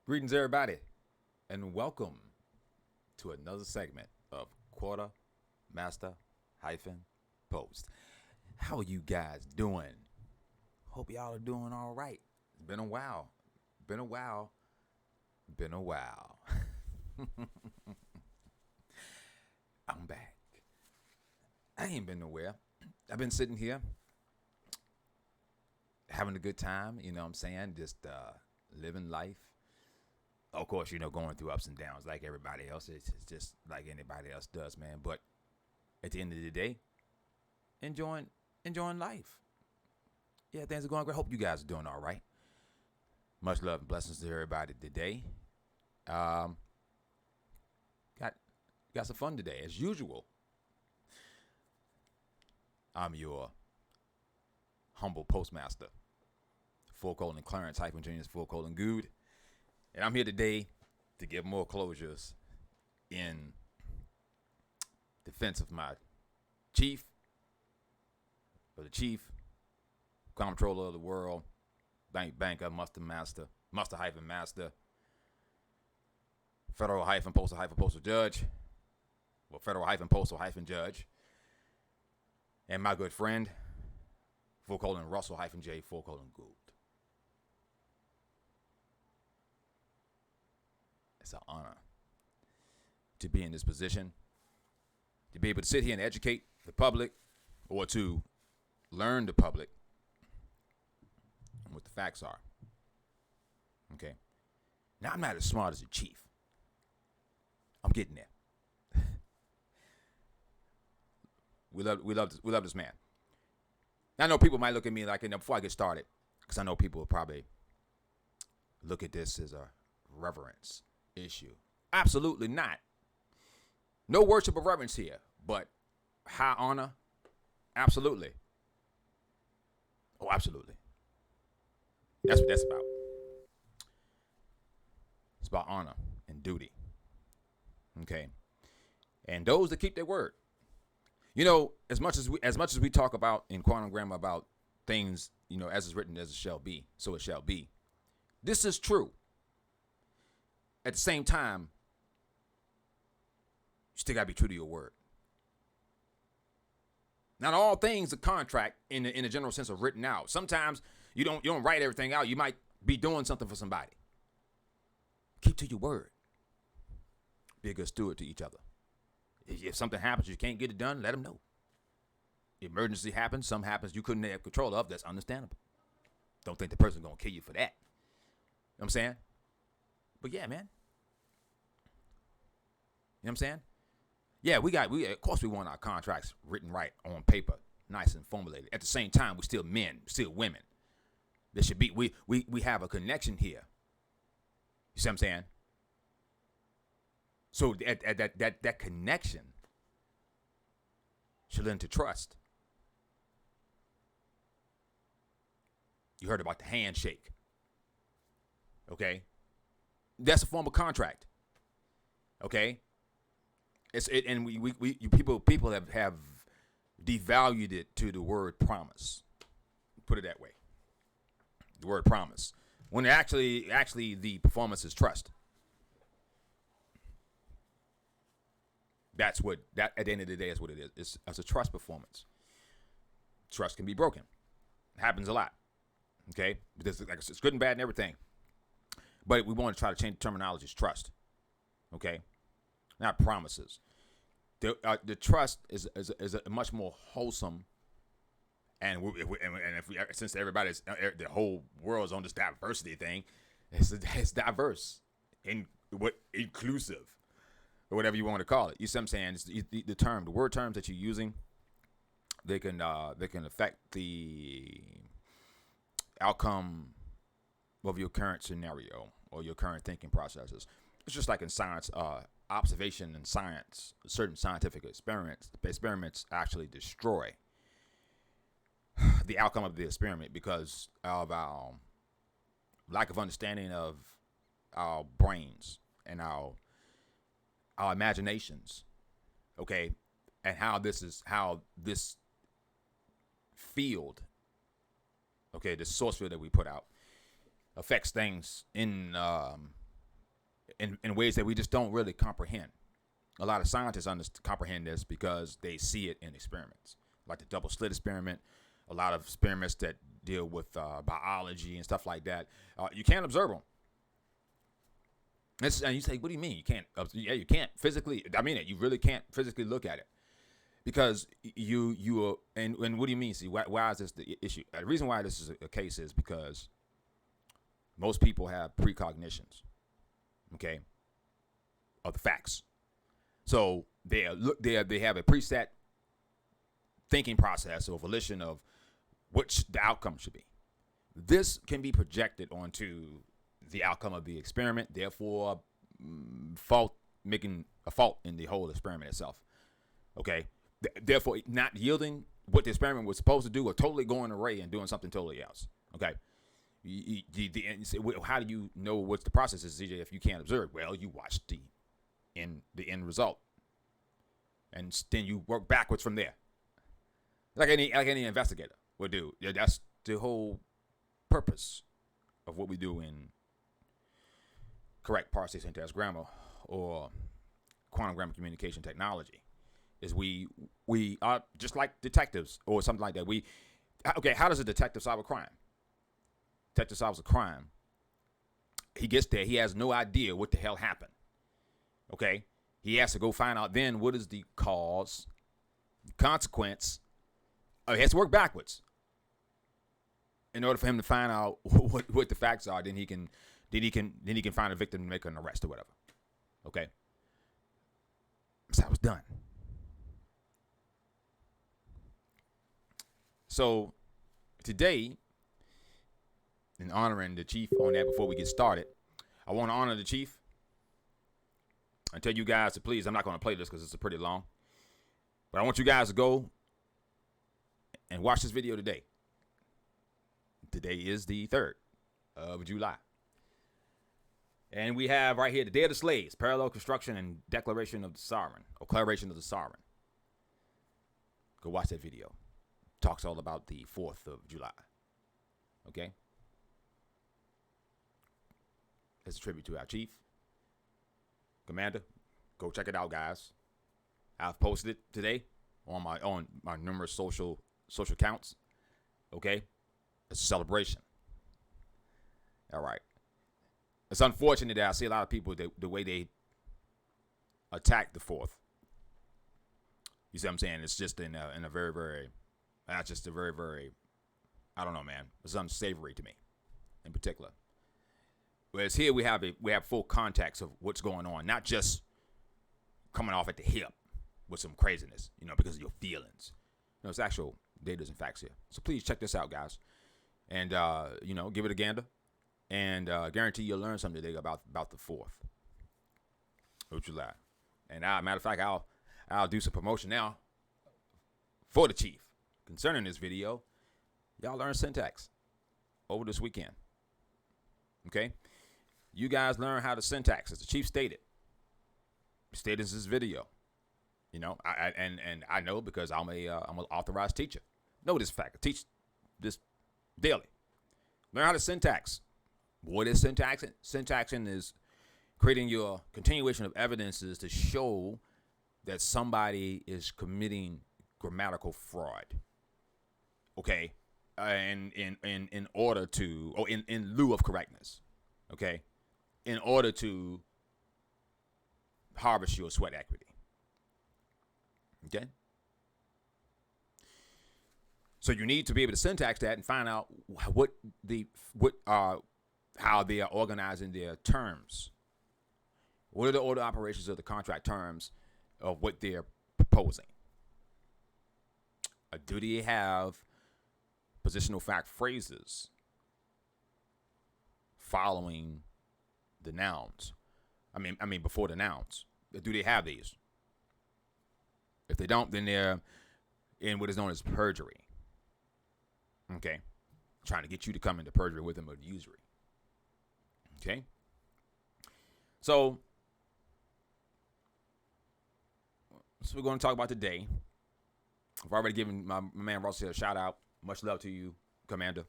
Greetings, everybody, and welcome to another segment of Quartermaster-Post. How are you guys doing? Hope y'all are doing all right. It's been a while. Been a while. I'm back. I ain't been nowhere. I've been sitting here having a good time, you know what I'm saying? Just living life. Of course, going through ups and downs like everybody else. It's just like anybody else does, man. But at the end of the day, enjoying life. Yeah, things are going great. Hope you guys are doing all right. Much love and blessings to everybody today. Got some fun today, as usual. I'm your humble postmaster, Clarence-Junius, Gould. And I'm here today to give more closures in defense of my chief, or the chief comptroller of the world, banker, master, federal-postal judge, or federal-postal judge, and my good friend, Russell-J, Gould. It's an honor to be in this position, to be able to sit here and educate the public, or to learn the public what the facts are. Okay. Now, I'm not as smart as the chief. I'm getting there. We love this man. I know people might look at me like, before I get started, because I know people will probably look at this as a reverence issue. Absolutely not. No worship of reverence here, but high honor, absolutely. Oh, absolutely. That's what that's about. It's about honor and duty. Okay. And those that keep their word. As much as we talk about in quantum grammar about things, as is written, as it shall be, so it shall be. This is true. At the same time, you still gotta be true to your word. Not all things are contract in a general sense of written out. Sometimes you don't write everything out. You might be doing something for somebody. Keep to your word. Be a good steward to each other. If something happens, you can't get it done, let them know. Emergency happens, something happens you couldn't have control of, that's understandable. Don't think the person's gonna kill you for that. You know what I'm saying? But yeah, man. You know what I'm saying? Yeah, of course we want our contracts written right on paper, nice and formulated. At the same time, we're still men, still women. There should be, we have a connection here. You see what I'm saying? So that connection should lead to trust. You heard about the handshake. Okay? That's a form of contract. Okay? And people have devalued it to the word promise. Put it that way. The word promise. When actually the performance is trust. That's what that at the end of the day is what it is. It's a trust performance. Trust can be broken. It happens a lot. Okay? Because it's good and bad and everything. But we want to try to change the terminology. It's trust. Okay? Not promises. The trust is a much more wholesome, and since everybody's the whole world's on this diversity thing, it's diverse and inclusive, or whatever you want to call it. You see what I'm saying? It's the word terms that you're using, they can affect the outcome of your current scenario or your current thinking processes. It's just like in science, observation in science, certain scientific experiments actually destroy the outcome of the experiment because of our lack of understanding of our brains and our imaginations, okay, and how this field, okay, the source field that we put out affects things in in ways that we just don't really comprehend. A lot of scientists comprehend this because they see it in experiments, like the double slit experiment. A lot of experiments that deal with biology and stuff like that. You can't observe them. And you say, what do you mean? You can't? Yeah, you can't physically. I mean it. You really can't physically look at it because you are. And what do you mean? See, why is this the issue? The reason why this is a case is because most people have precognitions, okay, of the facts. So they have a preset thinking process or volition of which the outcome should be. This can be projected onto the outcome of the experiment, therefore making a fault in the whole experiment itself. Okay, therefore not yielding what the experiment was supposed to do, or totally going array and doing something totally else. Okay, you say, well, how do you know what's the process is, CJ, if you can't observe? Well, you watch the end result, and then you work backwards from there, like any investigator would do. Yeah, that's the whole purpose of what we do in correct parsing syntax grammar or quantum grammar communication technology. Is we are just like detectives or something like that. Okay, how does a detective solve a crime? Detective solves a crime. He gets there. He has no idea what the hell happened. Okay, he has to go find out then what is the cause, consequence. He has to work backwards in order for him to find out what the facts are. Then he can find a victim and make an arrest or whatever. Okay, that's how it's done. So today, in honoring the chief on that, before we get started, I want to honor the chief and tell you guys to please, I'm not going to play this because it's pretty long, but I want you guys to go and watch this video today. Today is the 3rd of July. And we have right here the Day of the Slaves, Parallel Construction and Declaration of the Sovereign, or Declaration of the Sovereign. Go watch that video. Talks all about the 4th of July. Okay? It's a tribute to our chief, commander. Go check it out, guys. I've posted it today on my numerous social accounts. Okay? It's a celebration. All right. It's unfortunate that I see a lot of people, the way they attack the 4th. You see what I'm saying? It's just in a very, very, that's just a very, very, I don't know, man. It's unsavory to me, in particular. Whereas here we have full context of what's going on, not just coming off at the hip with some craziness, because of your feelings. It's actual data and facts here. So please check this out, guys, and give it a gander, and guarantee you'll learn something today about the 4th of July. And matter of fact, I'll do some promotion now for the chief concerning this video. Y'all learn syntax over this weekend. Okay, you guys learn how to syntax, as the chief stated. Stated in this video. I know because I'm an authorized teacher. Know this fact. I teach this daily. Learn how to syntax. What is syntaxing? Syntaxing is creating your continuation of evidences to show that somebody is committing grammatical fraud. Okay, and in order to, or in lieu of correctness. Okay, in order to harvest your sweat equity. Okay, so you need to be able to syntax that and find out how they are organizing their terms. What are the order operations of the contract terms of what they're proposing? Do they have positional fact phrases following the nouns? I mean before the nouns. Do they have these? If they don't, then they're in what is known as perjury. Okay, trying to get you to come into perjury with them or usury. Okay, so we're going to talk about today. I've already given my man Ross here a shout out. Much love to you, Commander.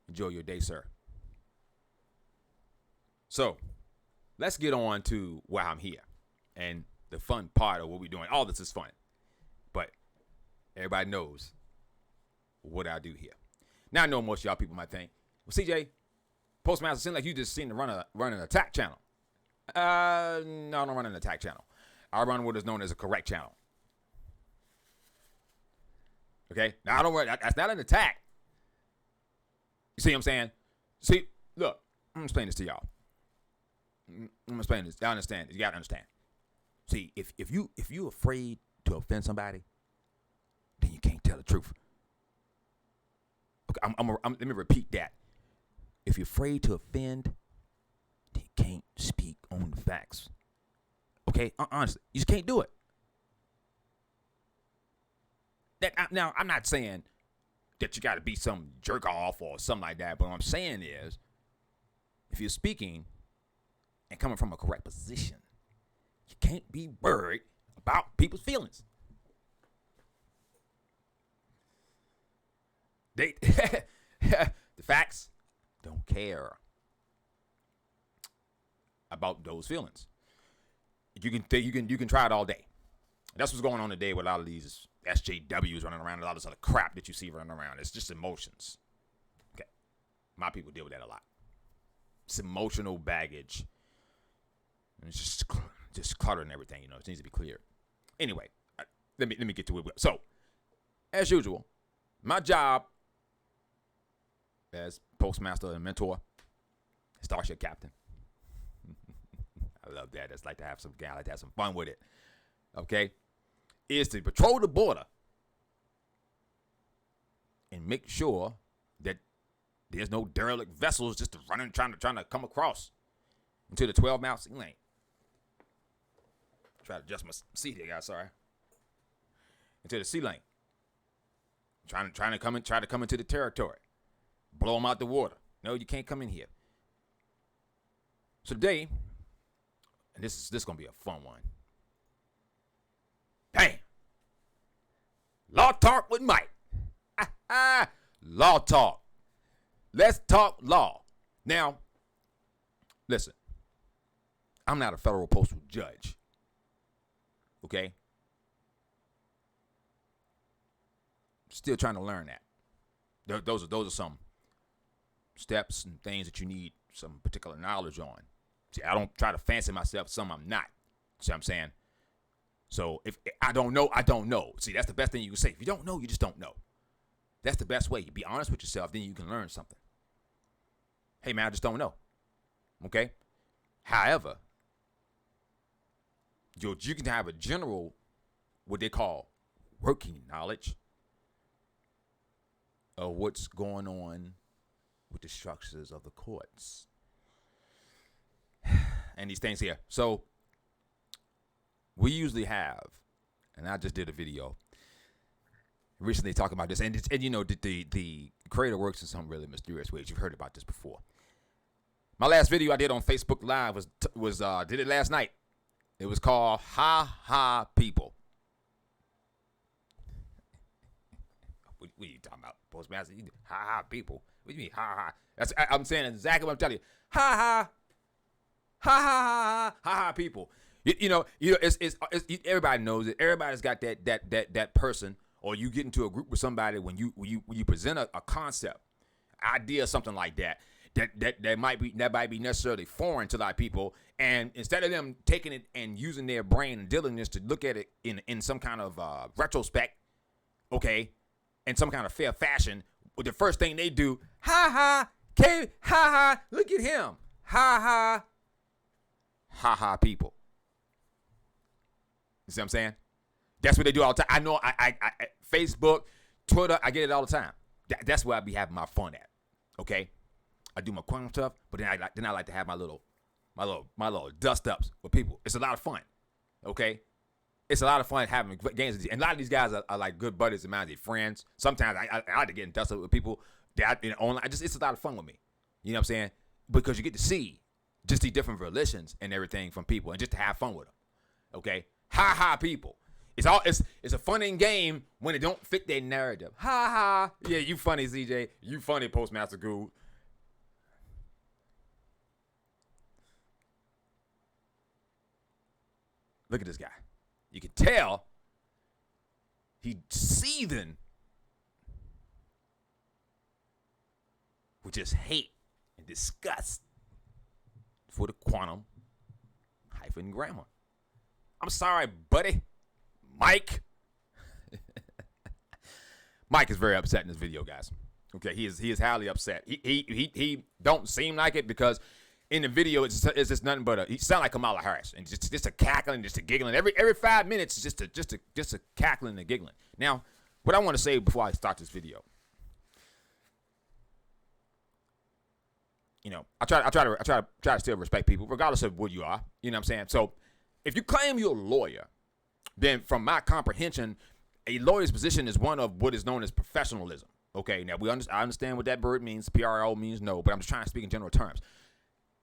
Enjoy your day, sir. So let's get on to why I'm here and the fun part of what we're doing. All this is fun, but everybody knows what I do here. Now I know most of y'all people might think, well, CJ, Postmaster, seems like you just seem to run an attack channel. No, I don't run an attack channel. I run what is known as a correct channel. Okay? Now I don't run, that's not an attack. You see what I'm saying? See, look, I'm gonna explain this to y'all. I'm gonna explain this. Y'all understand this. You gotta understand. See, if you're afraid to offend somebody, then you can't tell the truth. Okay, let me repeat that. If you're afraid to offend, then you can't speak on the facts. Okay, honestly, you just can't do it. Now, I'm not saying that you got to be some jerk off or something like that, but what I'm saying is, if you're speaking and coming from a correct position, you can't be worried about people's feelings. The facts don't care about those feelings. You can try it all day. That's what's going on today with a lot of these SJWs running around, a lot of this other crap that you see running around. It's just emotions. Okay, my people deal with that a lot. It's emotional baggage. And it's just cluttering everything. You know, it needs to be clear. Anyway, let me get to it. So, as usual, my job as postmaster and mentor, starship captain. I love that. It's like to have some I like to have some fun with it. Okay, is to patrol the border and make sure that there's no derelict vessels just running trying to come across into the 12-mile sea lane. Try to adjust my seat here, guys. Sorry. Into the sea lane. Trying to come into the territory. Blow them out the water. No, you can't come in here. So today, and this is gonna be a fun one. Bam! Law talk with Mike. Law talk. Let's talk law. Now, listen. I'm not a federal postal judge. Okay? Still trying to learn that. Those are some steps and things that you need some particular knowledge on. See, I don't try to fancy myself something I'm not. See what I'm saying? So if I don't know, I don't know. See, that's the best thing you can say. If you don't know, you just don't know. That's the best way. You be honest with yourself, then you can learn something. Hey, man, I just don't know. Okay? However, you can have a general, what they call working knowledge of what's going on with the structures of the courts and these things here. So we usually have, and I just did a video recently talking about this, and you know, the creator works in some really mysterious ways. You've heard about this before. My last video I did on Facebook Live was did it last night. It was called Ha Ha People. What are you talking about, Postmaster? Ha Ha People. What do you mean, ha ha? I'm saying exactly what I'm telling you. Ha ha. Ha ha ha ha ha people. You know, it's everybody knows it. Everybody's got that person, or you get into a group with somebody when you present a concept, idea, something like that might be necessarily foreign to a lot of people, and instead of them taking it and using their brain and diligence to look at it in some kind of retrospect, okay, in some kind of fair fashion, the first thing they do, ha ha, ha ha, look at him, ha ha, ha ha people. You see what I'm saying? That's what they do all the time. I know I Facebook, Twitter, I get it all the time. That's where I be having my fun at. Okay? I do my quantum stuff, but then I like to have my little dust ups with people. It's a lot of fun. Okay? It's a lot of fun having games. And a lot of these guys are like good buddies of mine, they're friends. Sometimes I like to get in dust up with people that online. It's a lot of fun with me. You know what I'm saying? Because you get to see just the different volitions and everything from people, and just to have fun with them. Okay? Ha ha people. It's a fun and game when it don't fit their narrative. Ha ha. Yeah, you funny, CJ. You funny, Postmaster Gould. Look at this guy. You can tell he's seething with just hate and disgust for the quantum hyphen grammar. I'm sorry, buddy. Mike. Mike is very upset in this video, guys. Okay, he is highly upset. He don't seem like it because in the video it's just nothing but he sound like Kamala Harris and just a cackling, just a giggling. Every 5 minutes just a cackling and giggling. Now, what I want to say before I start this video, you know, I try to still respect people regardless of what you are. You know what I'm saying? So if you claim you're a lawyer, then from my comprehension, a lawyer's position is one of what is known as professionalism. Okay, now I understand what that word means. PRO means no, but I'm just trying to speak in general terms.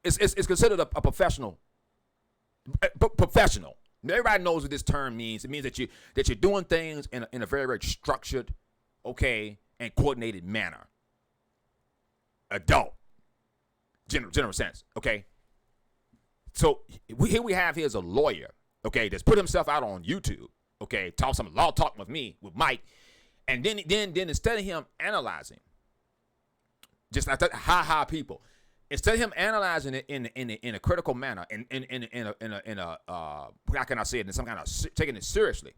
It's considered a professional. Professional. Everybody knows what this term means. It means that you're doing things in a very, very structured, okay, and coordinated manner. Adult. General sense. Okay. So here's a lawyer, okay, that's put himself out on YouTube, okay, talk some law talk with Mike, and then instead of him analyzing, just like ha people, instead of him analyzing it in a critical manner, in a how can I say it, in some kind of taking it seriously,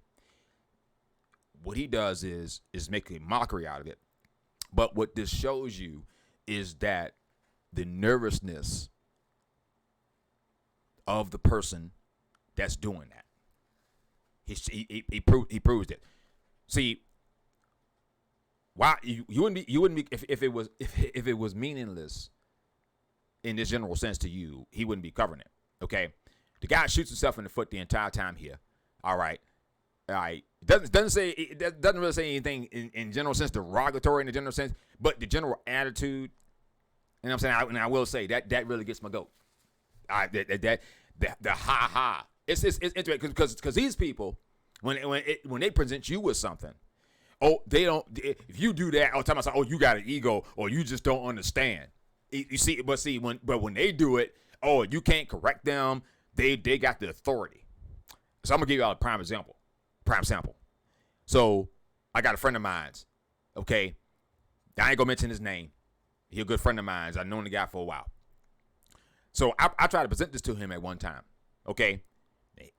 what he does is make a mockery out of it. But what this shows you is that the nervousness of the person that's doing that. He proves it. See, why you wouldn't be if it was meaningless in this general sense to you, he wouldn't be covering it. Okay, the guy shoots himself in the foot the entire time here. All right. Doesn't really say anything in general sense derogatory in the general sense, but the general attitude. You know what I'm saying? And I will say that really gets my goat. The ha. It's interesting because these people, when they present you with something, they don't. If you do that, tell myself, you got an ego, or you just don't understand. You see, but when they do it, you can't correct them. They got the authority. So I'm gonna give you all a prime sample. So I got a friend of mine's. Okay, I ain't gonna mention his name. He's a good friend of mine. I've known the guy for a while. So I tried to present this to him at one time. Okay,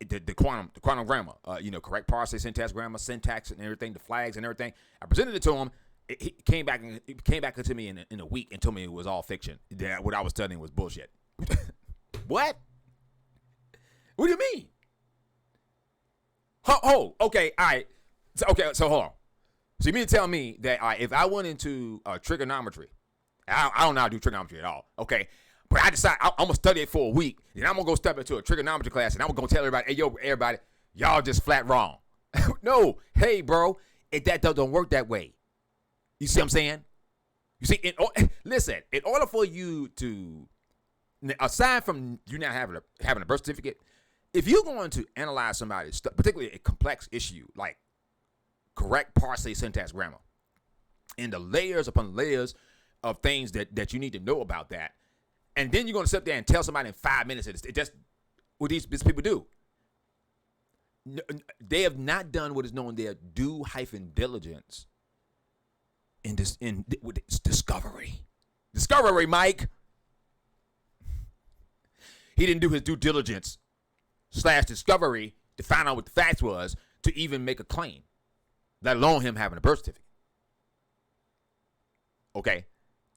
the quantum grammar, correct parsing, syntax, grammar, syntax, and everything, the flags and everything. I presented it to him. He came back to me in a week and told me it was all fiction. That what I was studying was bullshit. What? What do you mean? Okay, all right. So hold on. So you mean to tell me that if I went into trigonometry, I don't know how to do trigonometry at all, okay? But I decide I'm going to study it for a week, and I'm going to go step into a trigonometry class, and I'm going to tell everybody, hey, everybody, y'all just flat wrong. No, hey, bro, that don't work that way. You see what I'm saying? You see, listen, in order for you to, aside from you not having a birth certificate, if you're going to analyze somebody's stuff, particularly a complex issue like correct parsing, syntax, grammar, and the layers upon layers of things that you need to know about that, and then you're going to sit there and tell somebody in 5 minutes it just what these people do. They have not done what is known their due-diligence with discovery. Discovery, Mike. He didn't do his due diligence / discovery to find out what the facts was to even make a claim, let alone him having a birth certificate. Okay?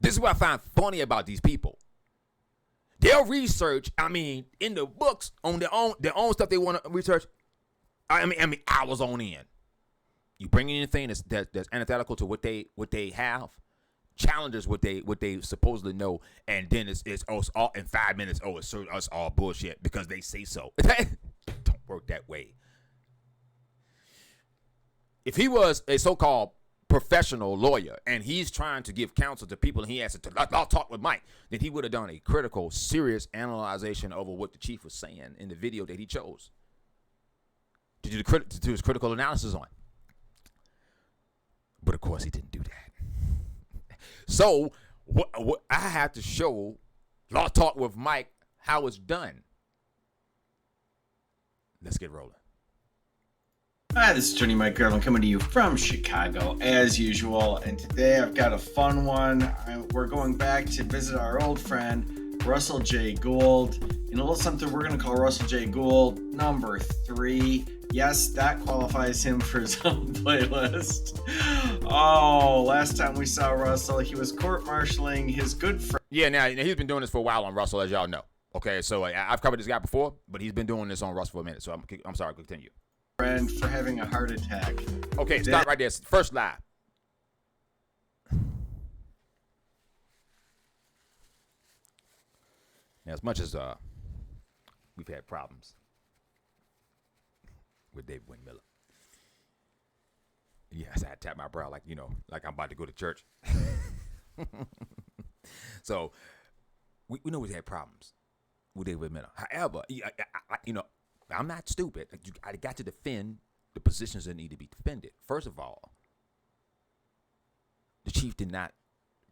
This is what I find funny about these people. They'll research, in the books on their own stuff they want to research. Hours on end. You bring anything that's antithetical to what they have, challenges what they supposedly know, and then it's all in 5 minutes. It's all bullshit because they say so. Don't work that way. If he was a so-called professional lawyer and he's trying to give counsel to people and he has to law talk with Mike, then he would have done a critical, serious analyzation over what the chief was saying in the video that he chose to do his critical analysis on. But of course he didn't do that. So what I have to show law talk with Mike how it's done. Let's get rolling. Hi, this is Attorney Mike Garland coming to you from Chicago as usual, and today I've got a fun one. We're going back to visit our old friend Russell J. Gould in a little something we're going to call Russell J. Gould number 3. Yes, that qualifies him for his own playlist. Oh, last time we saw Russell, he was court-martialing his good friend. Yeah, now he's been doing this for a while on Russell, as y'all know. Okay, so I've covered this guy before, but he's been doing this on Russell for a minute. So I'm sorry, continue. Friend for having a heart attack. Okay, stop right there. First lie. Now, as much as we've had problems with David Wayne Miller, yes, I had to tap my brow like I'm about to go to church. So we know we've had problems with David Miller. However, I'm not stupid. I got to defend the positions that need to be defended. First of all, the chief did not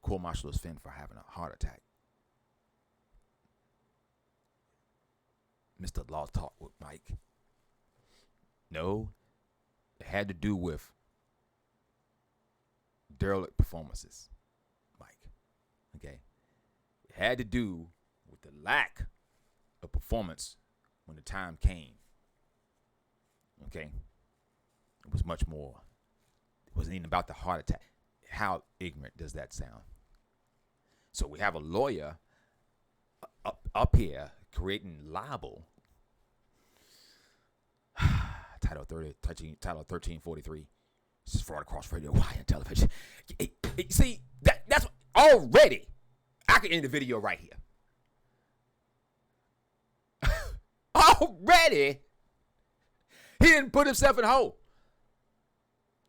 court-martial his friend for having a heart attack. Mr. Law Talk with Mike. No, it had to do with derelict performances, Mike. Okay? It had to do with the lack of performance when the time came. Okay? It was much more. It wasn't even about the heart attack. How ignorant does that sound? So we have a lawyer up here creating libel. Title 1343. This is fraud across radio, wire, and television. See, that's already. I can end the video right here. Already, he didn't put himself in hold.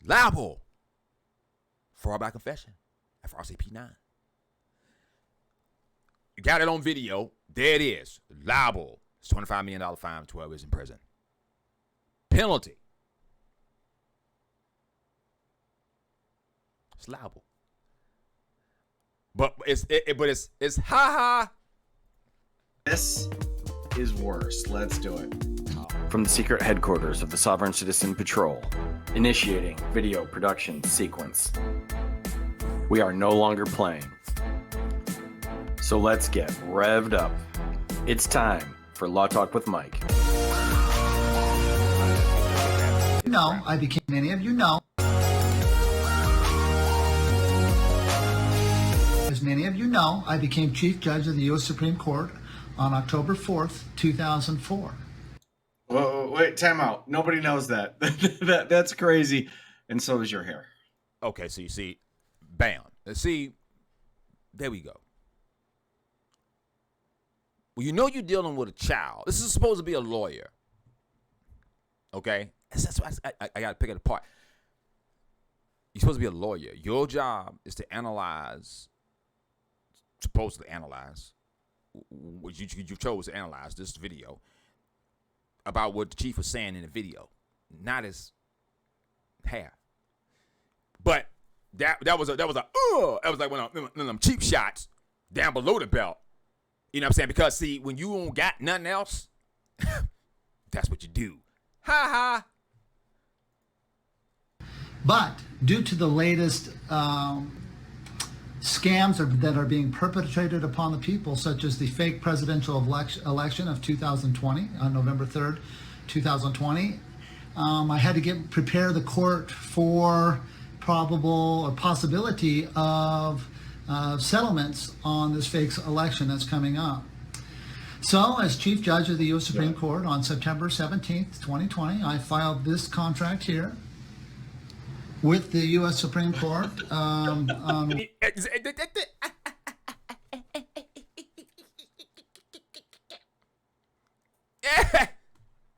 Libel. Fraud by confession. FRCP 9. You got it on video. There it is. Libel. It's $25 million fine, 12 years in prison. Penalty. It's libel. But it's ha. This is worse. Let's do it. From the secret headquarters of the Sovereign Citizen Patrol, initiating video production sequence. We are no longer playing. So let's get revved up. It's time for Law Talk with Mike. No, I became, many of you know, as many of you know, I became Chief Judge of the U.S. Supreme Court on October 4th, 2004. Whoa, wait, time out. Nobody knows that. That's crazy. And so is your hair. Okay, so you see, bam. See, there we go. Well, you're dealing with a child. This is supposed to be a lawyer. Okay? That's why I got to pick it apart. You're supposed to be a lawyer. Your job is to analyze, supposedly analyze, what you chose to analyze this video about what the chief was saying in the video, not his hair. But that was like one of them cheap shots down below the belt. You know what I'm saying? Because see, when you don't got nothing else, that's what you do. Ha ha. But due to the latest scams that are being perpetrated upon the people, such as the fake presidential election of 2020, on November 3rd, 2020, I had to prepare the court for probable or possibility of settlements on this fake election that's coming up. So, as Chief Judge of the U.S. Supreme Court on September 17th, 2020, I filed this contract here with the U.S. Supreme Court.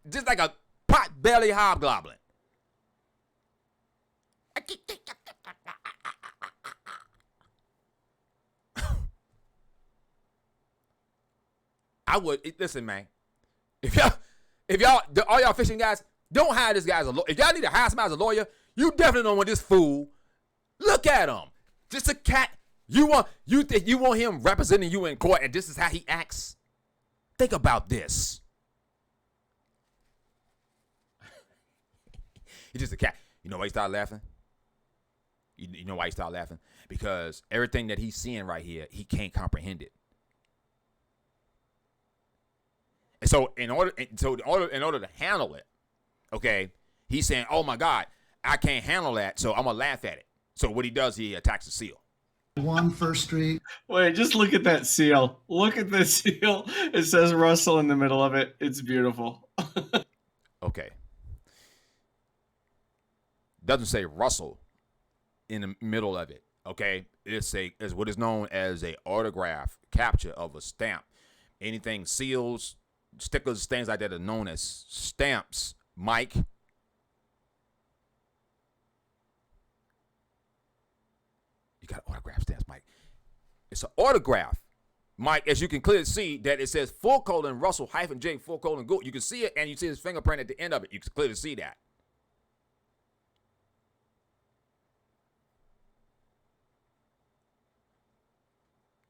Just like a pot-belly hobgoblin. I would listen, man. If y'all, all y'all fishing guys, don't hire this guy as a lawyer. If y'all need to hire somebody as a lawyer, you definitely don't want this fool. Look at him, just a cat. You think you want him representing you in court, and this is how he acts? Think about this. He's just a cat. You know why he started laughing? You know why he started laughing? Because everything that he's seeing right here, he can't comprehend it. And so in order to handle it, okay, he's saying, "Oh my God, I can't handle that, so I'm gonna laugh at it." So what he does, he attacks the seal. 1 First Street. Wait, just look at that seal. Look at this seal. It says Russell in the middle of it. It's beautiful. Okay. Doesn't say Russell in the middle of it. Okay, it's what is known as a autograph capture of a stamp. Anything seals, stickers, things like that are known as stamps. Mike. You got autograph stamps, Mike. It's an autograph. Mike, as you can clearly see that it says Russell -J Gould. You can see it, and you see his fingerprint at the end of it. You can clearly see that.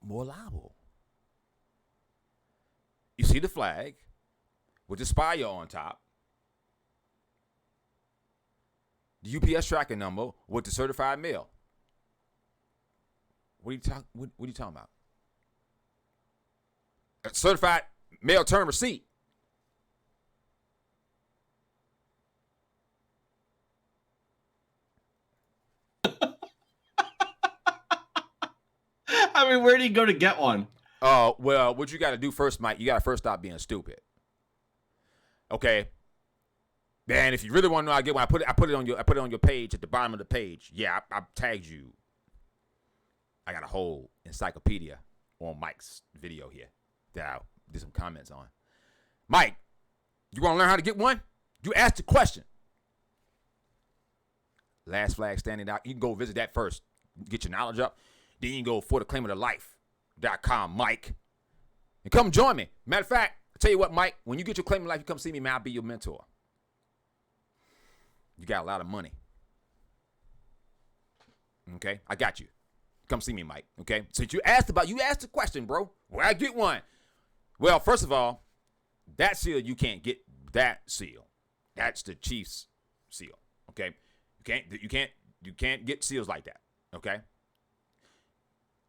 More libel. You see the flag with the spire on top, the UPS tracking number with the certified mail. What are you talking about? A certified mail term receipt. I mean, where do you go to get one? Well, what you got to do first, Mike, you got to first stop being stupid. Okay. Man, if you really want to know, I get one. I put it on your page at the bottom of the page. Yeah, I tagged you. I got a whole encyclopedia on Mike's video here that I did some comments on. Mike, you want to learn how to get one? You ask the question. Last flag standing out. You can go visit that first. Get your knowledge up. Then you can go for the claimofthelife.com, Mike. And come join me. Matter of fact, I tell you what, Mike, when you get your claim of life, you come see me, man, I'll be your mentor. You got a lot of money. Okay? I got you. Come see me, Mike. Okay? Since you asked the question, bro. Where I get one? Well, first of all, that seal, you can't get that seal. That's the Chief's seal. Okay? You can't get seals like that. Okay?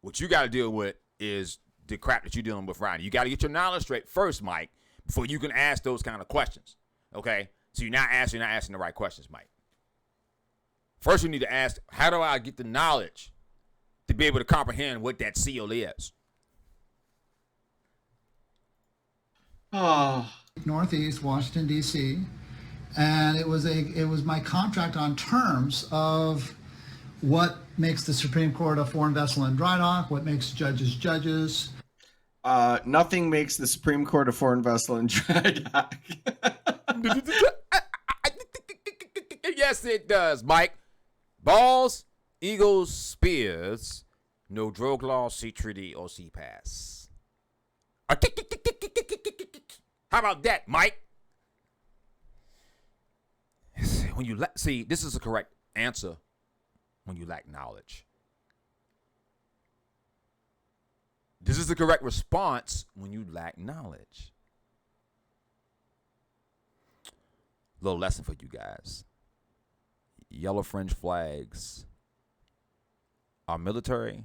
What you got to deal with is the crap that you're dealing with right now. You got to get your knowledge straight first, Mike, before you can ask those kind of questions. Okay? So you're not asking the right questions, Mike. First, you need to ask, how do I get the knowledge to be able to comprehend what that seal is? Oh. Northeast Washington, D.C., and it was my contract on terms of what makes the Supreme Court a foreign vessel in dry dock, what makes judges judges. Nothing makes the Supreme Court a foreign vessel in dry dock. Yes, it does, Mike. Balls, eagles, spears, no drug law, sea treaty, or sea pass. How about that, Mike? When you see, this is the correct answer when you lack knowledge. This is the correct response when you lack knowledge. Little lesson for you guys. Yellow fringe flags are military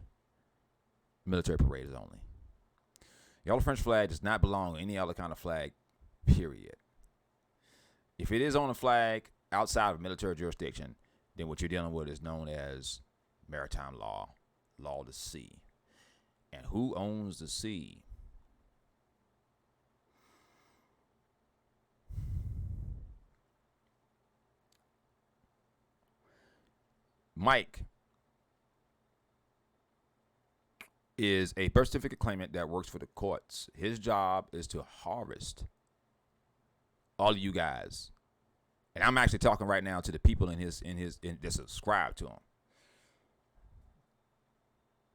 parades only. Yellow fringe flag does not belong to any other kind of flag, period. If it is on a flag outside of military jurisdiction, then what you're dealing with is known as maritime law, law of the sea. And who owns the sea? Mike is a birth certificate claimant that works for the courts. His job is to harvest all of you guys. And I'm actually talking right now to the people that subscribe to him.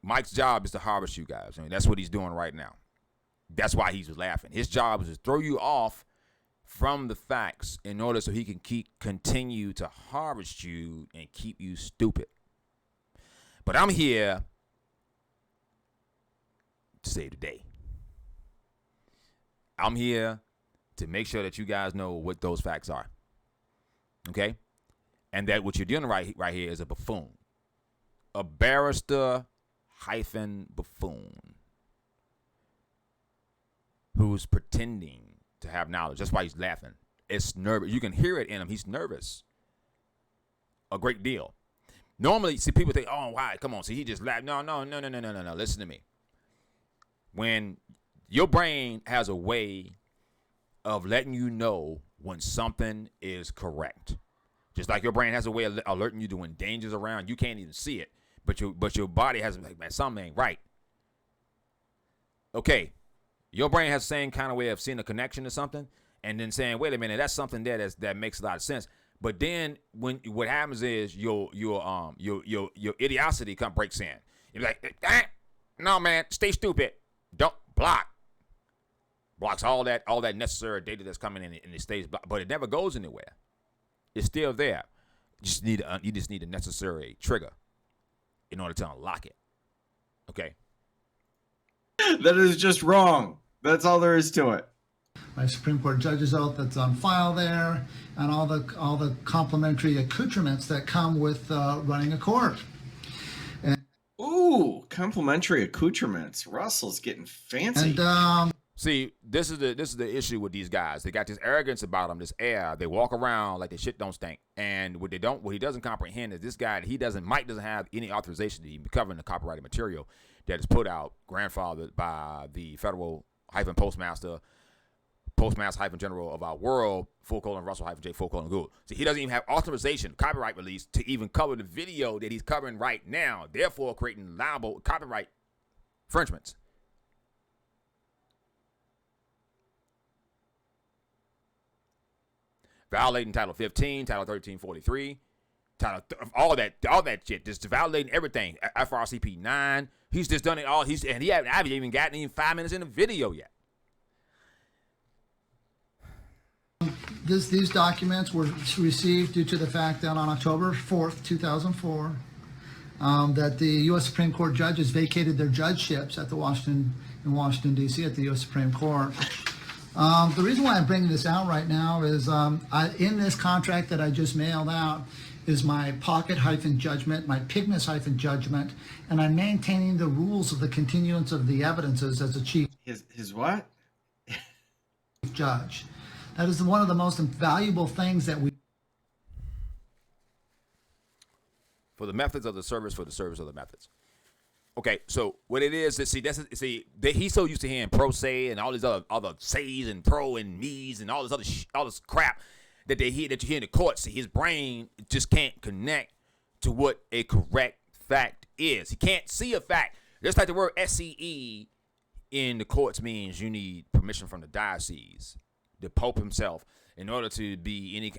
Mike's job is to harvest you guys. I mean, that's what he's doing right now. That's why he's laughing. His job is to throw you off from the facts in order so he can continue to harvest you and keep you stupid. But I'm here to save the day. I'm here to make sure that you guys know what those facts are. Okay? And that what you're dealing right here is a buffoon. A barrister hyphen buffoon who's pretending to have knowledge. That's why he's laughing. It's nervous. You can hear it in him. He's nervous a great deal. Normally, see, people think, oh, why? Come on. See, he just laughed. No. Listen to me. When your brain has a way of letting you know when something is correct, just like your brain has a way of alerting you to when danger's around, you can't even see it, but your body has, like, man, something ain't right. Okay, your brain has the same kind of way of seeing a connection to something and then saying, wait a minute, that's something there that makes a lot of sense. But then what happens is your idiocity breaks in. You're like, no, man, stay stupid. Don't blocks all that necessary data that's coming in, and it stays blocked, but it never goes anywhere. It's still there. You just need a necessary trigger in order to unlock it. Okay. That is just wrong. That's all there is to it. My Supreme Court judge's oath that's on file there, and all the complementary accoutrements that come with running a court. Ooh, complimentary accoutrements. Russell's getting fancy. And see, this is the issue with these guys. They got this arrogance about them, this air. They walk around like their shit don't stink. And what he doesn't comprehend is this guy. Mike doesn't have any authorization to be covering the copyrighted material that is put out, grandfathered by the Federal-Postmaster, Postmaster-General of our world, Russell-J. Gould. See, he doesn't even have authorization, copyright release, to even cover the video that he's covering right now, therefore creating liable copyright infringements. Violating Title 15, Title 1343, all that shit, just violating everything. FRCP 9. He's just done it all. I haven't even gotten even 5 minutes in the video yet. these documents were received due to the fact that on October 4th, 2004, that the U.S. Supreme Court judges vacated their judgeships at in Washington, D.C. at the U.S. Supreme Court. The reason why I'm bringing this out right now is in this contract that I just mailed out is my pocket-judgment, my Pygmus-judgment, and I'm maintaining the rules of the continuance of the evidences as a chief. His what? Judge. That is one of the most valuable things that we. For the methods of the service, for the service of the methods. Okay, so what it is, he's so used to hearing pro se and all these other says and pro and me's and all this crap that you hear in the courts. See, his brain just can't connect to what a correct fact is. He can't see a fact. Just like the word SCE in the courts means you need permission from the diocese, the Pope himself, in order to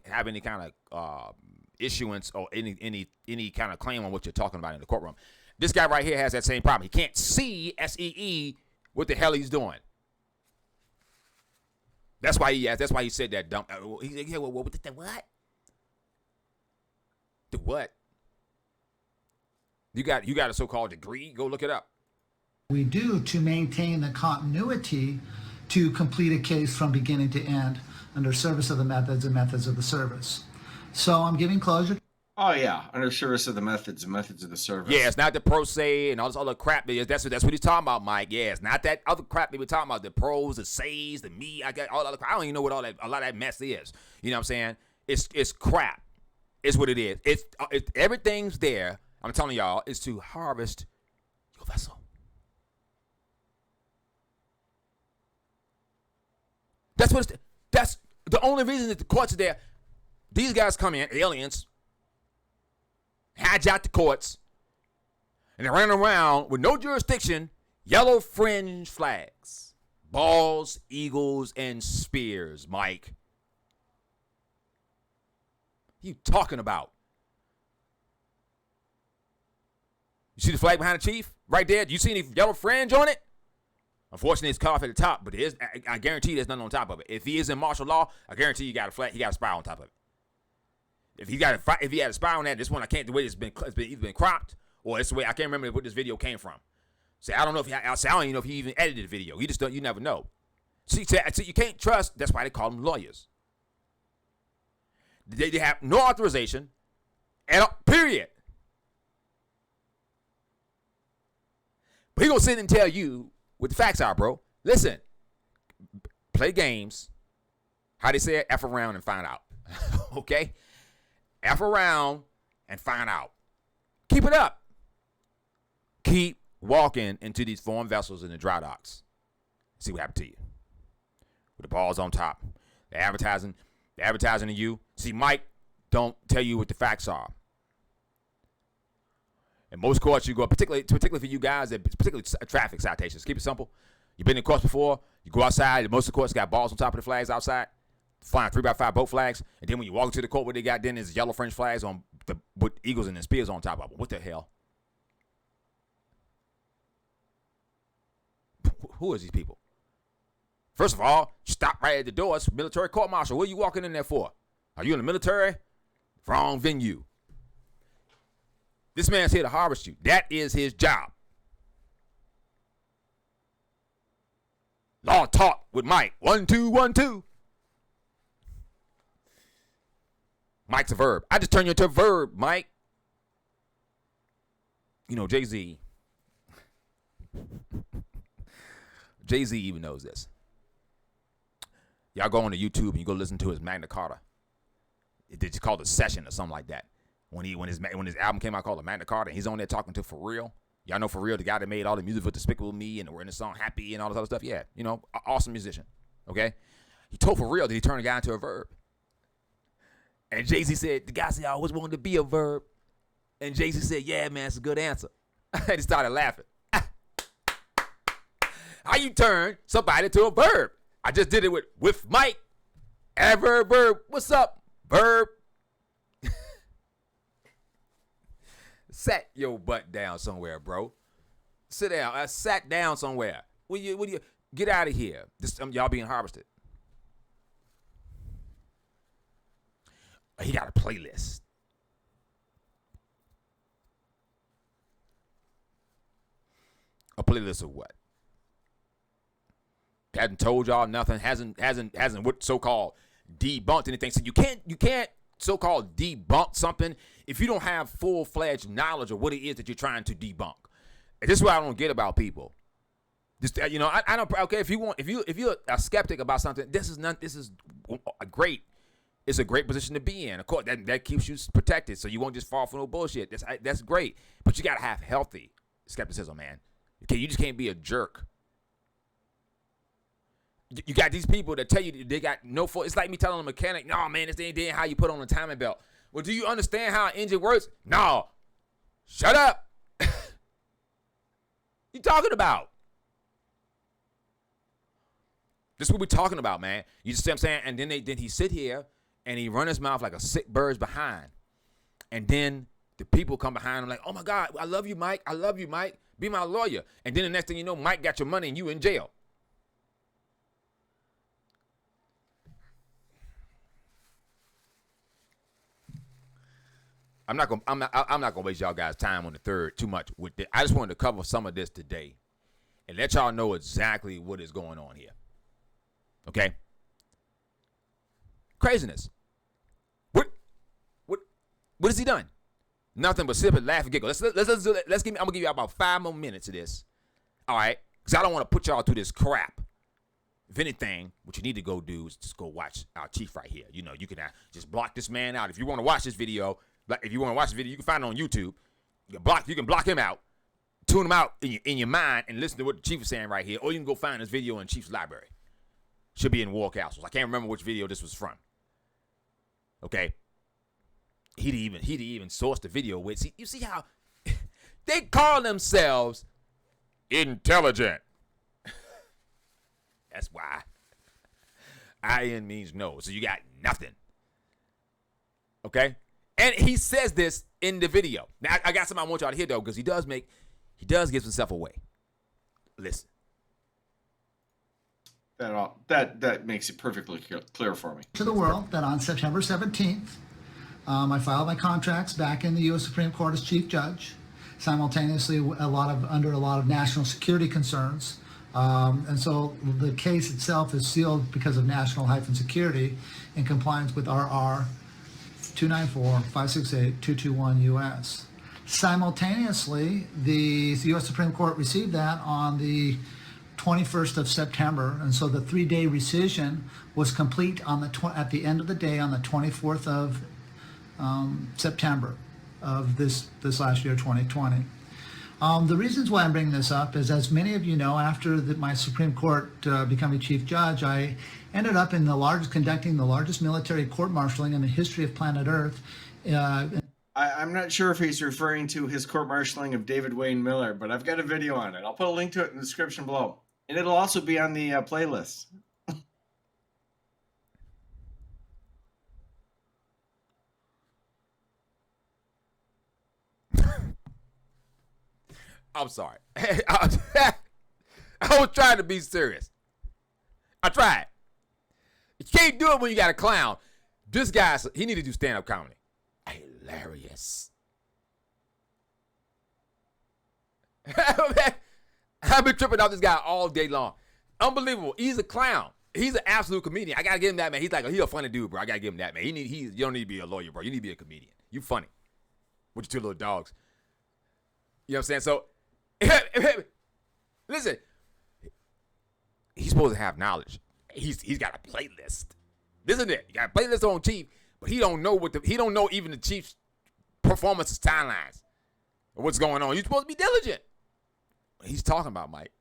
have any kind of issuance or any kind of claim on what you're talking about in the courtroom. This guy right here has that same problem. He can't see SEE what the hell he's doing. That's why he asked. That's why he said that dumb. He said, "Yeah, well, what? The what? You got a so-called degree? Go look it up." We do to maintain the continuity to complete a case from beginning to end under service of the methods and methods of the service. So I'm giving closure. Oh yeah, under service of the methods and methods of the service. Yeah, it's not the pro se and all this other crap. That's what he's talking about, Mike. Yeah, it's not that other crap they were talking about. The pros, the says, the me. I got all the other crap. I don't even know what a lot of that mess is. You know what I'm saying? It's crap. It's what it is. It's everything's there. I'm telling y'all, is to harvest your vessel. That's the only reason that the courts are there. These guys come in, aliens, hijack the courts, and they're running around with no jurisdiction, yellow fringe flags, balls, eagles, and spears, Mike. What you talking about? You see the flag behind the chief? Right there? Do you see any yellow fringe on it? Unfortunately, it's cut off at the top, but I guarantee there's nothing on top of it. If he is in martial law, I guarantee you got a flag. He got a spire on top of it. If he had a spire on that, this one I can't. The way it's either been cropped or it's the way I can't remember what this video came from. So I don't know I don't even know if he even edited the video. You never know. See, you can't trust. That's why they call them lawyers. They have no authorization. Period. But he gonna sit and tell you what the facts are, bro. Listen, play games. How they say it? F around and find out. Okay? F around and find out. Keep it up. Keep walking into these foreign vessels in the dry docks. See what happened to you. With the balls on top. The advertising to you. See, Mike don't tell you what the facts are. In most courts, you go, particularly for you guys, particularly traffic citations. Keep it simple. You've been in courts before. You go outside. Most of the courts got balls on top of the flags outside, flying 3x5 boat flags. And then when you walk into the court, what they got then is yellow French flags with eagles and spears on top of them. What the hell? Who is these people? First of all, stop right at the door. It's military court martial. What are you walking in there for? Are you in the military? Wrong venue. This man's here to harvest you. That is his job. Law Talk with Mike. 1 2 1 2. Mike's a verb. I just turned you into a verb, Mike. You know, Jay-Z even knows this. Y'all go on to YouTube and you go listen to his Magna Carta. It's called a session or something like that. When his album came out called the Magna Carta, and he's on there talking to For Real. Y'all know For Real, the guy that made all the music for Despicable Me and we're in the song Happy and all this other stuff. Yeah, you know, awesome musician. Okay, he told For Real that he turned the guy into a verb. And Jay-Z said, the guy said, I always wanted to be a verb. And Jay-Z said, yeah, man, it's a good answer. And he started laughing. How you turn somebody to a verb? I just did it with Mike. Adverb, verb. What's up, verb? Sat your butt down somewhere, bro. Sit down. I sat down somewhere. What do you get out of here? Y'all being harvested. He got a playlist. A playlist of what? Hasn't told y'all nothing. Hasn't what so-called debunked anything. So you can't so-called debunk something if you don't have full-fledged knowledge of what it is that you're trying to debunk. And this is what I don't get about people. Just I don't. Okay, if you're a skeptic about something, this is a great. It's a great position to be in. Of course, that keeps you protected, so you won't just fall for no bullshit. That's great, but you gotta have healthy skepticism, man. Okay, you just can't be a jerk. You got these people that tell you they got no fault. It's like me telling a mechanic, no, man, this ain't how you put on a timing belt. Well, do you understand how an engine works? No. Shut up. You talking about? This is what we're talking about, man. You just see what I'm saying? And then he sit here and he run his mouth like a sick bird's behind. And then the people come behind him like, oh my God, I love you, Mike. I love you, Mike. Be my lawyer. And then the next thing you know, Mike got your money and you in jail. I'm not gonna waste y'all guys' time on the third too much with this. I just wanted to cover some of this today and let y'all know exactly what is going on here. Okay? Craziness. What has he done? Nothing but sip and laugh and giggle. Let's do that. I'm gonna give you about 5 more minutes of this. All right? Because I don't want to put y'all through this crap. If anything, what you need to go do is just go watch our chief right here. You know, you can just block this man out. If you want to watch this video, you can find it on YouTube. You can block him out, tune him out in your mind, and listen to what the chief is saying right here. Or you can go find this video in Chief's library. Should be in War Castles. I can't remember which video this was from. Okay. He'd even sourced the video with. See, you see how they call themselves intelligent. That's why. IN means no. So you got nothing. Okay? And he says this in the video. Now, I got something I want y'all to hear, though, because he does give himself away. Listen. That makes it perfectly clear for me. To the world that on September 17th, I filed my contracts back in the U.S. Supreme Court as Chief Judge, simultaneously under a lot of national security concerns. And so the case itself is sealed because of national-security in compliance with RR 294-568-221 U.S. Simultaneously, the U.S. Supreme Court received that on the 21st of September, and so the 3-day rescission was complete on at the end of the day on the 24th of September of this last year, 2020. The reasons why I'm bringing this up is, as many of you know, after my Supreme Court becoming Chief Judge, I ended up in conducting the largest military court-martialing in the history of planet Earth. I'm not sure if he's referring to his court-martialing of David Wayne Miller, but I've got a video on it. I'll put a link to it in the description below. And it'll also be on the playlist. I'm sorry. I was trying to be serious. I tried. You can't do it when you got a clown. This guy, he need to do stand-up comedy. Hilarious. I've been tripping off this guy all day long. Unbelievable. He's a clown. He's an absolute comedian. I gotta give him that, man. He's a funny dude, bro. I gotta give him that, man. You don't need to be a lawyer, bro. You need to be a comedian. You funny with your 2 little dogs. You know what I'm saying? So, listen. He's supposed to have knowledge. He's got a playlist. Isn't it? You got a playlist on Chief, but he don't know he don't know even the Chief's performance timelines or what's going on. You're supposed to be diligent. He's talking about, Mike,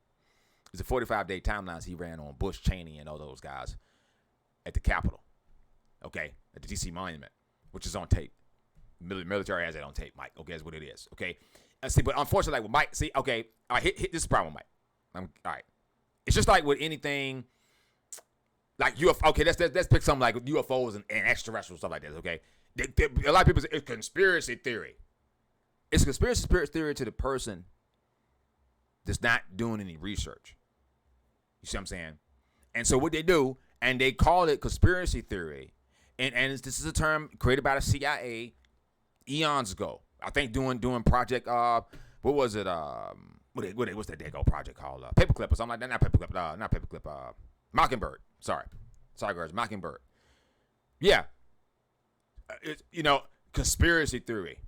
it's a 45-day timelines he ran on Bush, Cheney, and all those guys at the Capitol, okay, at the D.C. Monument, which is on tape. Military has it on tape, Mike. Okay, that's what it is. Okay, see, but unfortunately, like with Mike, see, okay, all right, hit this is the problem, Mike. All right, it's just like with anything, like UFO. Okay, let's pick something like UFOs and extraterrestrial stuff like this. Okay, a lot of people say it's conspiracy theory. It's conspiracy theory to the person that's not doing any research. You see what I'm saying? And so what they do, and they call it conspiracy theory, and this is a term created by the CIA eons ago. I think doing project what was it? What's that daggone project called? Paperclip or something like that. Not Paperclip. Mockingbird. Sorry, girls. Mockingbird. Yeah. Conspiracy theory.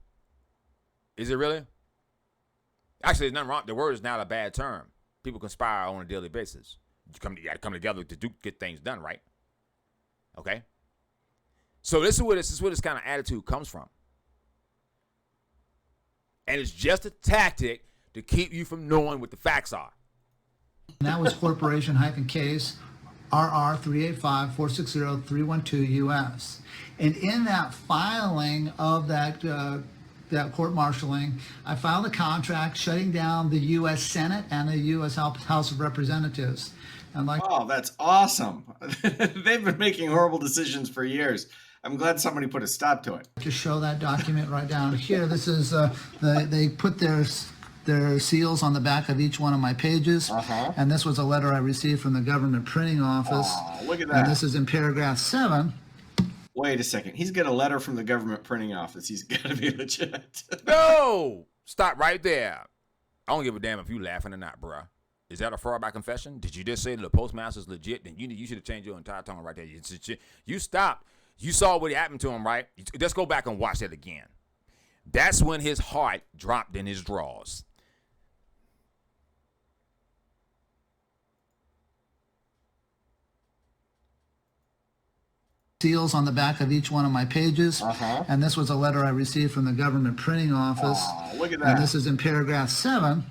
Is it really? Actually, there's nothing wrong. The word is not a bad term. People conspire on a daily basis. You got to come together to get things done, right? Okay. So this is where this kind of attitude comes from, and it's just a tactic to keep you from knowing what the facts are. And that was corporation-case RR 385-460-312 US. And in that filing of that court-martialing, I filed a contract shutting down the U.S. Senate and the U.S. House of Representatives. And oh, that's awesome. They've been making horrible decisions for years. I'm glad somebody put a stop to it. To show that document right down here, this is they put their seals on the back of each one of my pages. And this was a letter I received from the government printing office. Oh, look at that. And this is in paragraph 7. Wait a second. He's got a letter from the government printing office. He's got to be legit. No! Stop right there. I don't give a damn if you laughing or not, bruh. Is that a fraud by confession? Did you just say that the postmaster's legit? Then you should have changed your entire tone right there. You stopped. You saw what happened to him, right? Let's go back and watch that again. That's when his heart dropped in his drawers. Seals on the back of each one of my pages. And this was a letter I received from the government printing office. Oh, look at that. And this is in paragraph 7.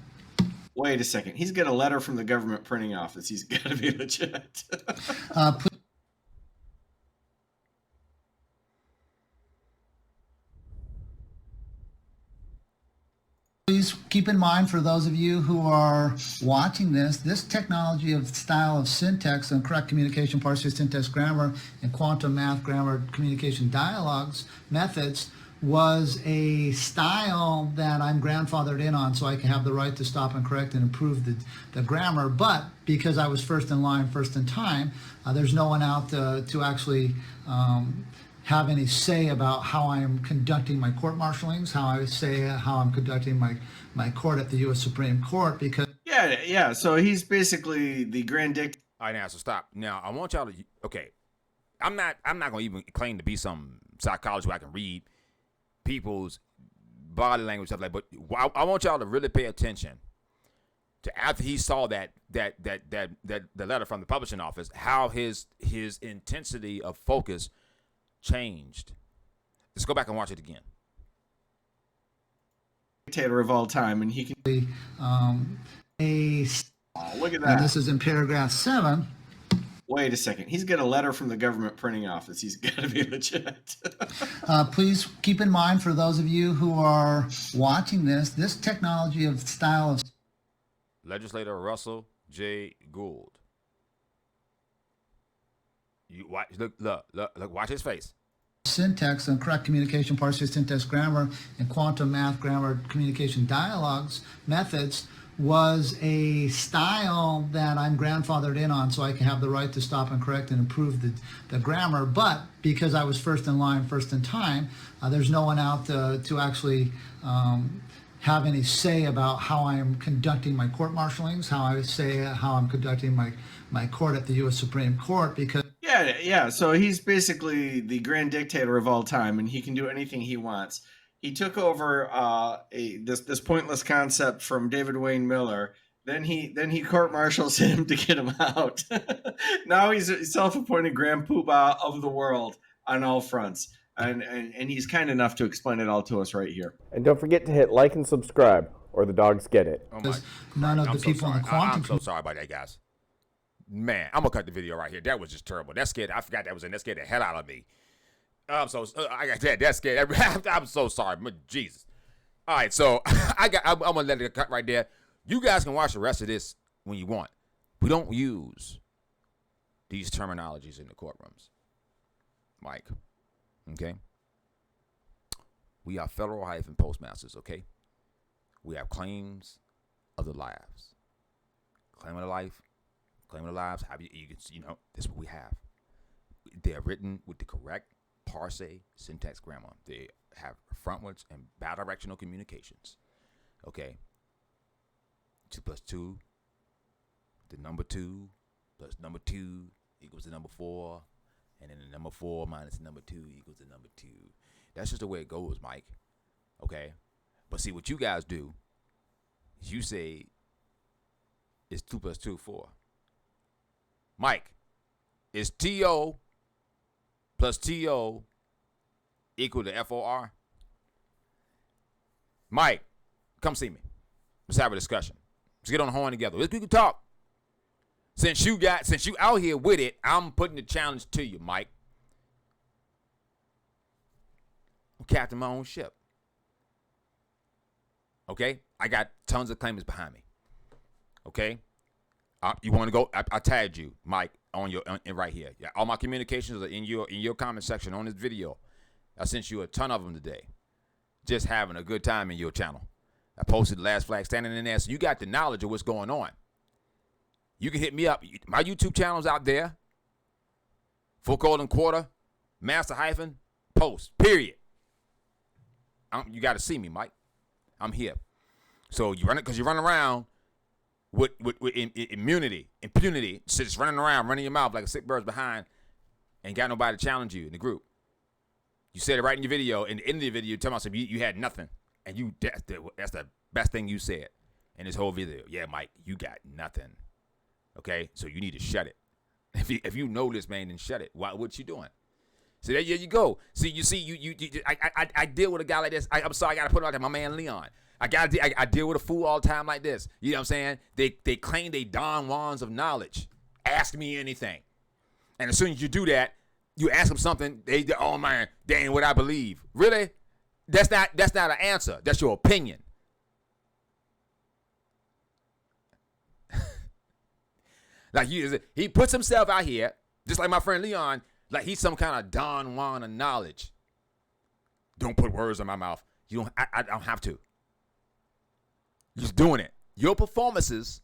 Wait a second. He's got a letter from the government printing office. He's got to be legit. Please keep in mind, for those of you who are watching this technology of style of syntax and correct communication, parsing, syntax, grammar, and quantum math, grammar, communication, dialogues, methods was a style that I'm grandfathered in on, so I can have the right to stop and correct and improve the grammar. But because I was first in line, first in time, there's no one out to actually have any say about how I am conducting my court-martialings, how I'm conducting my court at the U.S. Supreme Court, because... Yeah, so he's basically the grand dictator. All right, now, so stop. Now, I want y'all to... Okay, I'm not going to even claim to be some psychology where I can read people's body language stuff like. But I want y'all to really pay attention to after he saw that the letter from the publishing office, how his intensity of focus changed. Let's go back and watch it again. Dictator of all time, and he can. Look at that. And this is in paragraph 7. Wait a second. He's got a letter from the government printing office. He's got to be legit. Please keep in mind, for those of you who are watching this technology of style of Legislator Russell J. Gould. You watch, look, watch his face. syntax and correct communication, parsing, syntax, grammar, and quantum math, grammar, communication, dialogues, methods was a style that I'm grandfathered in on, so I can have the right to stop and correct and improve the grammar. But because I was first in line, first in time, there's no one out to actually have any say about how I am conducting my court martialings, how I'm conducting my court at the U.S. Supreme Court, because yeah. So he's basically the grand dictator of all time, and he can do anything he wants. He took over this pointless concept from David Wayne Miller. Then he court-martials him to get him out. Now he's a self-appointed grand poobah of the world on all fronts. And he's kind enough to explain it all to us right here. And don't forget to hit like and subscribe, or the dogs get it. Oh my, none of the people in the quantum. I'm so sorry about that, guys. Man, I'm gonna cut the video right here. That was just terrible. That scared. I forgot that was in. That scared the hell out of me. I'm so. I got that. That scared. I'm so sorry. Jesus. All right, so I'm gonna let it cut right there. You guys can watch the rest of this when you want. We don't use these terminologies in the courtrooms, Mike. Okay. We are federal-postmasters. Okay. We have claims of the lives. Claim of the life. Claim of the lives. This is what we have. They are written with the correct parsing, syntax, grammar. They have frontwards and bidirectional communications. Okay. 2 plus 2. The number 2 plus number 2 equals the number 4. And then the number 4 minus the number 2 equals the number 2. That's just the way it goes, Mike. Okay? But see, what you guys do is you say it's 2 plus 2, 4. Mike, is TO plus TO equal to FOR? Mike, come see me. Let's have a discussion. Let's get on the horn together. We can talk. Since you out here with it, I'm putting the challenge to you, Mike. I'm captain my own ship. Okay? I got tons of claimants behind me. Okay? You want to go? I tagged you, Mike, on right here. Yeah, all my communications are in your comment section on this video. I sent you a ton of them today. Just having a good time in your channel. I posted the last flag standing in there, so you got the knowledge of what's going on. You can hit me up. My YouTube channel's out there. Quartermaster-Post. Period. You got to see me, Mike. I'm here. So you run it because you run around with impunity, just running around, running your mouth like a sick bird's behind, and got nobody to challenge you in the group. You said it right in your video. In the end of the video, you tell myself you had nothing, and that's the best thing you said in this whole video. Yeah, Mike, you got nothing. Okay, so you need to shut it. If you know this, man, then shut it. What you doing? See, there you go. See, I deal with a guy like this. I'm sorry, I gotta put it out there. My man Leon. I deal with a fool all the time like this. You know what I'm saying? They claim they Don Juans of knowledge. Ask me anything, and as soon as you do that, you ask them something. Oh man, they ain't what I believe. Really? That's not an answer. That's your opinion. Like he puts himself out here, just like my friend Leon, like he's some kind of Don Juan of knowledge. Don't put words in my mouth. I don't have to. Just doing it. Your performances,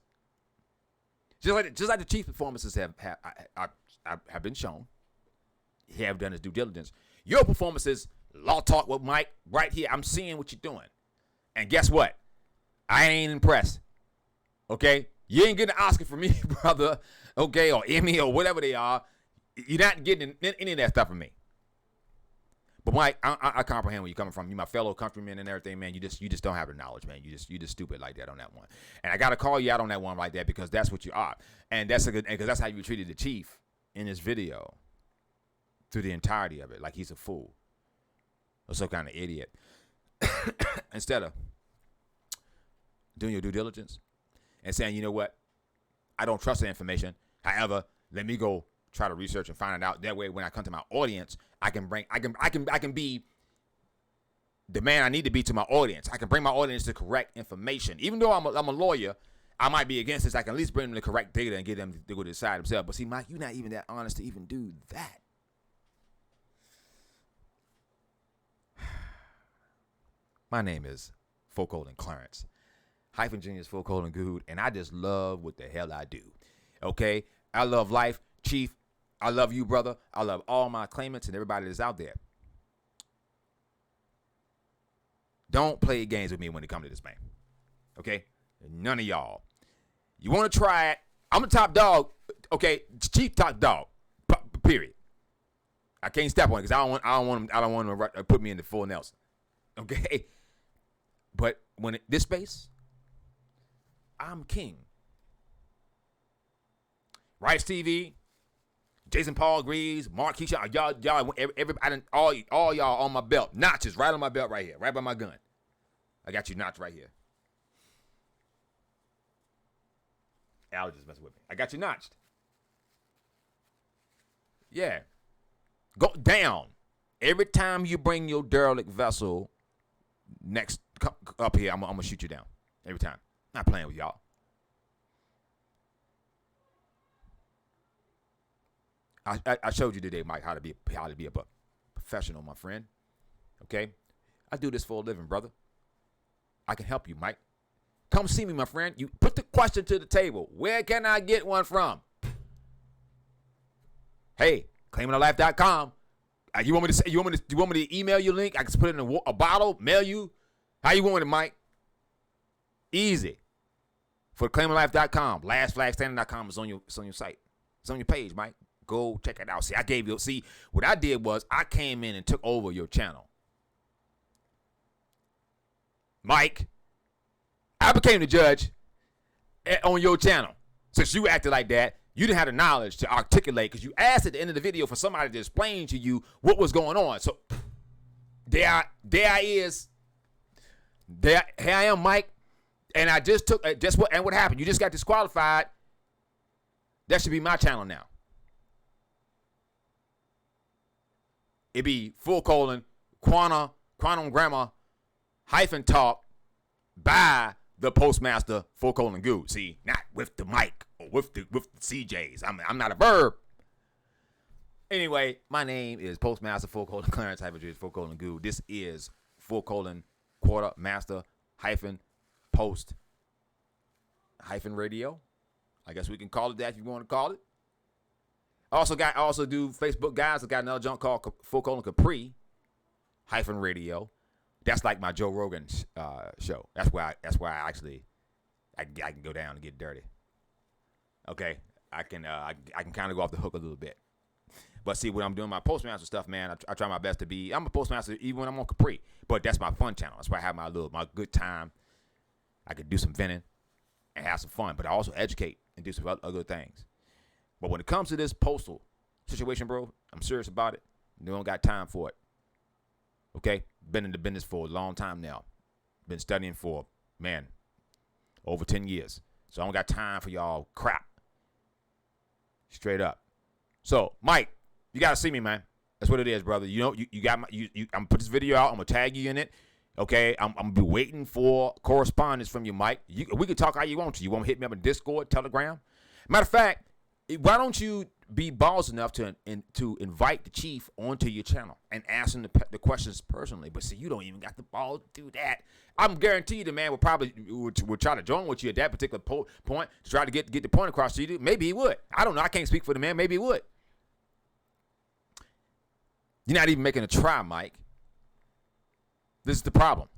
just like the chief performances have been shown. He have done his due diligence. Your performances, law talk with Mike, right here. I'm seeing what you're doing, and guess what? I ain't impressed. Okay. You ain't getting an Oscar from me, brother, okay, or Emmy or whatever they are. You're not getting any of that stuff from me. But Mike, I comprehend where you're coming from. You my fellow countrymen and everything, man. You just don't have the knowledge, man. You just stupid like that on that one. And I gotta call you out on that one like that because that's what you are, and that's a good because that's how you treated the chief in this video through the entirety of it, like he's a fool or some kind of idiot. Instead of doing your due diligence and saying, you know what, I don't trust the information. However, let me go try to research and find it out. That way, when I come to my audience, I can be the man I need to be to my audience. I can bring my audience the correct information. Even though I'm a lawyer, I might be against this. I can at least bring them the correct data and get them to go decide themselves. But see, Mike, you're not even that honest to even do that. My name is Clarence, Junius Gould, and I just love what the hell I do. Okay? I love life. Chief, I love you, brother. I love all my claimants and everybody that's out there. Don't play games with me when it comes to this, man. Okay? None of y'all. You want to try it? I'm the top dog. Okay? Chief top dog. Period. I can't step on it because I don't want him to put me in the full Nelson. Okay? But when this space, I'm king. Rice TV, Jason Paul agrees, Mark Keisha, y'all, everybody, all y'all on my belt. Notches right on my belt right here, right by my gun. I got you notched right here. Al just messing with me. I got you notched. Yeah. Go down. Every time you bring your derelict vessel next up here, I'm gonna shoot you down. Every time. Not playing with y'all. I showed you today, Mike, how to be a professional, my friend. Okay? I do this for a living, brother. I can help you, Mike. Come see me, my friend. You put the question to the table. Where can I get one from? Hey, claimingalife.com. You want me to email you a link? I can put it in a bottle, mail you. How you want it, Mike? Easy. For claimingalife.com. Lastflagstanding.com is on your site. It's on your page, Mike. Go check it out. See, what I did was I came in and took over your channel. Mike, I became the judge on your channel. Since you acted like that, you didn't have the knowledge to articulate because you asked at the end of the video for somebody to explain to you what was going on. So here I am, Mike, and I just took what happened. You just got disqualified. That should be my channel now. It be quantum grammar -talk by the Postmaster Gould. See, not with the mic or with the CJs. I'm not a verb. Anyway, my name is Postmaster Clarence Gould. This is Quartermaster-Post radio. I guess we can call it that if you want to call it. I also do Facebook guys. I got another junk called Capri radio. That's like my Joe Rogan show. That's why I can go down and get dirty. Okay, I can kind of go off the hook a little bit. But see, when I'm doing my Postmaster stuff, man, I try my best to be. I'm a Postmaster even when I'm on Capri. But that's my fun channel. That's why I have my good time. I could do some venting and have some fun, but I also educate and do some other things. But when it comes to this postal situation, bro, I'm serious about it. You don't got time for it. Okay? Been in the business for a long time now. Been studying for, man, over 10 years. So I don't got time for y'all crap. Straight up. So, Mike, you got to see me, man. That's what it is, brother. You know, you got my, I'm going to put this video out. I'm going to tag you in it. Okay? I'm going to be waiting for correspondence from you, Mike. We can talk how you want to. You want to hit me up on Discord, Telegram? Matter of fact, why don't you be balls enough to invite the chief onto your channel and ask him the questions personally? But see, you don't even got the ball to do that. I'm guaranteed the man will probably would try to join with you at that particular point to try to get the point across to you. Maybe he would. I don't know. I can't speak for the man. Maybe he would. You're not even making a try, Mike. This is the problem.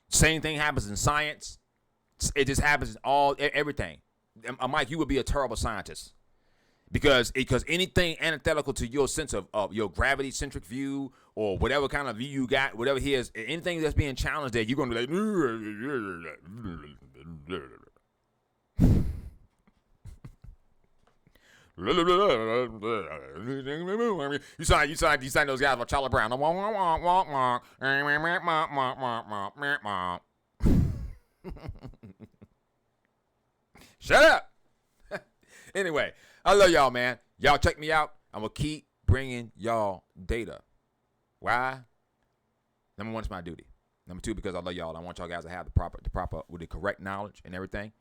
Same thing happens in science. It just happens in everything. Mike, you would be a terrible scientist Because anything antithetical to your sense of your gravity-centric view or whatever kind of view you got, whatever he is, anything that's being challenged there, you're going to be like, you sound those guys like Charlie Brown. Shut up. Anyway, I love y'all, man. Y'all check me out. I'm going to keep bringing y'all data. Why? Number one, it's my duty. Number two, because I love y'all. I want y'all guys to have the proper, with the correct knowledge and everything.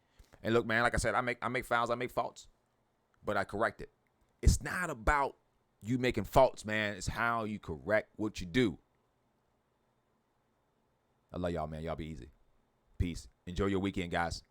And look, man, like I said, I make fouls, I make faults, but I correct it. It's not about you making faults, man. It's how you correct what you do. I love y'all, man. Y'all be easy. Peace. Enjoy your weekend, guys.